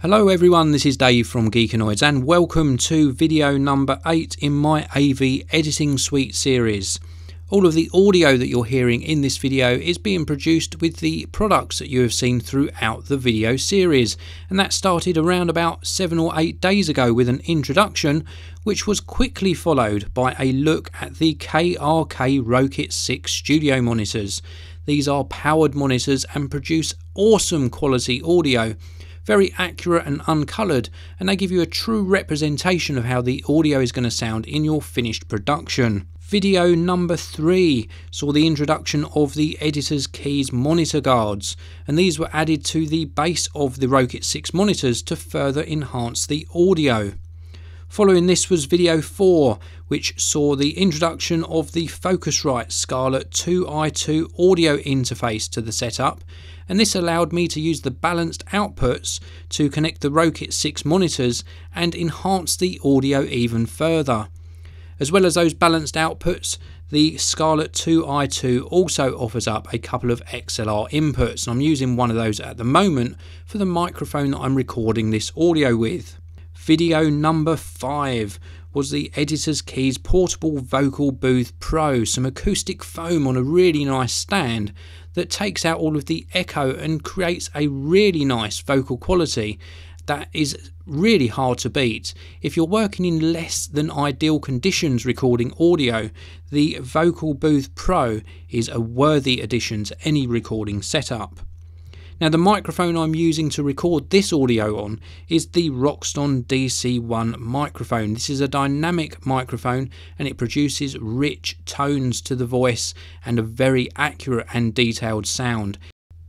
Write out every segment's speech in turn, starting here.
Hello everyone, this is Dave from Geekanoids and welcome to video number 8 in my AV editing suite series. All of the audio that you're hearing in this video is being produced with the products that you have seen throughout the video series, and that started around about 7 or 8 days ago with an introduction which was quickly followed by a look at the KRK Rokit 6 studio monitors. These are powered monitors and produce awesome quality audio. Very accurate and uncoloured, and they give you a true representation of how the audio is going to sound in your finished production. Video number 3 saw the introduction of the Editor's Keys monitor guards, and these were added to the base of the Rokit 6 monitors to further enhance the audio. Following this was video 4, which saw the introduction of the Focusrite Scarlett 2i2 audio interface to the setup, and this allowed me to use the balanced outputs to connect the Rokit 6 monitors and enhance the audio even further. As well as those balanced outputs, the Scarlett 2i2 also offers up a couple of XLR inputs, and I'm using one of those at the moment for the microphone that I'm recording this audio with. Video number 5 was the Editor's Keys Portable Vocal Booth Pro, some acoustic foam on a really nice stand that takes out all of the echo and creates a really nice vocal quality that is really hard to beat. If you're working in less than ideal conditions recording audio, the Vocal Booth Pro is a worthy addition to any recording setup. Now, the microphone I'm using to record this audio on is the Roxton DC1 microphone. This is a dynamic microphone and it produces rich tones to the voice and a very accurate and detailed sound.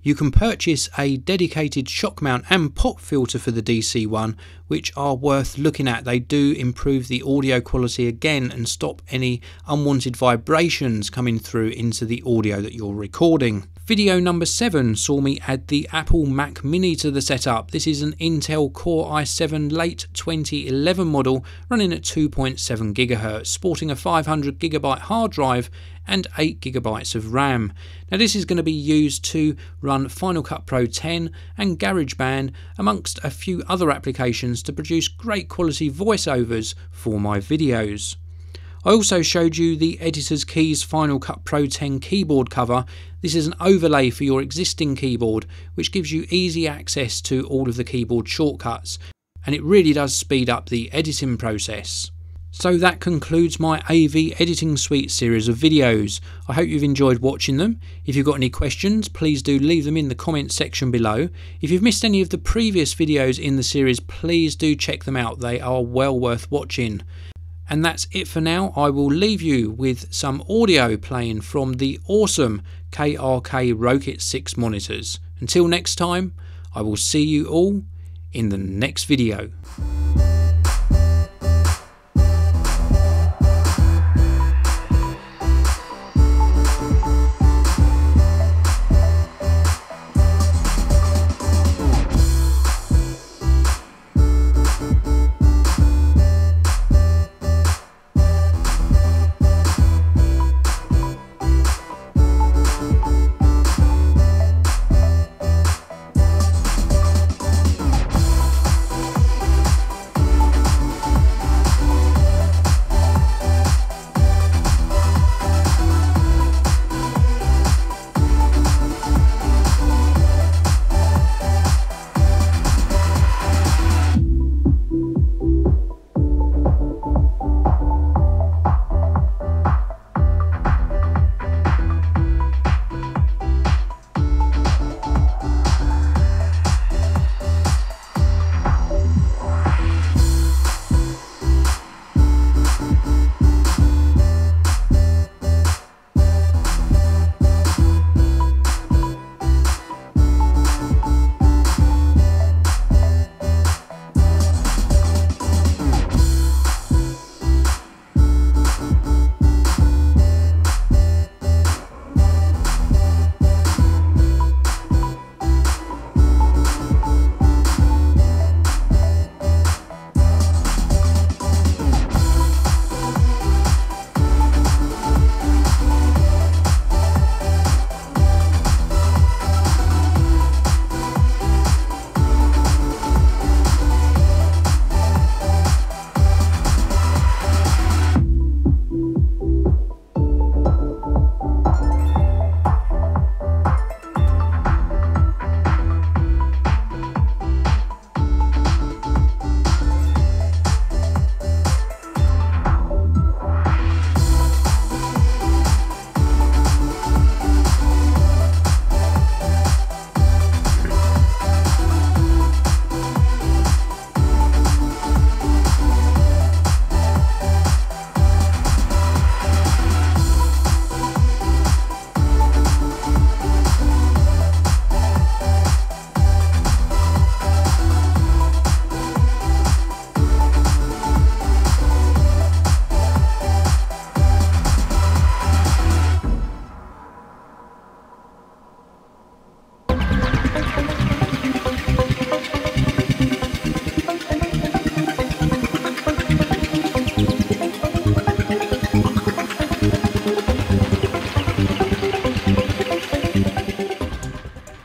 You can purchase a dedicated shock mount and pop filter for the DC1, which are worth looking at. They do improve the audio quality again and stop any unwanted vibrations coming through into the audio that you're recording. Video number 7 saw me add the Apple Mac Mini to the setup. This is an Intel Core i7 late 2011 model running at 2.7 GHz, sporting a 500GB hard drive and 8GB of RAM. Now, this is going to be used to run Final Cut Pro 10 and GarageBand amongst a few other applications to produce great quality voiceovers for my videos. I also showed you the Editor's Keys Final Cut Pro 10 keyboard cover. This is an overlay for your existing keyboard which gives you easy access to all of the keyboard shortcuts, and it really does speed up the editing process. So that concludes my AV editing suite series of videos. I hope you've enjoyed watching them. If you've got any questions, please do leave them in the comments section below. If you've missed any of the previous videos in the series, please do check them out. They are well worth watching. And that's it for now. I will leave you with some audio playing from the awesome KRK Rokit 6 monitors. Until next time, I will see you all in the next video.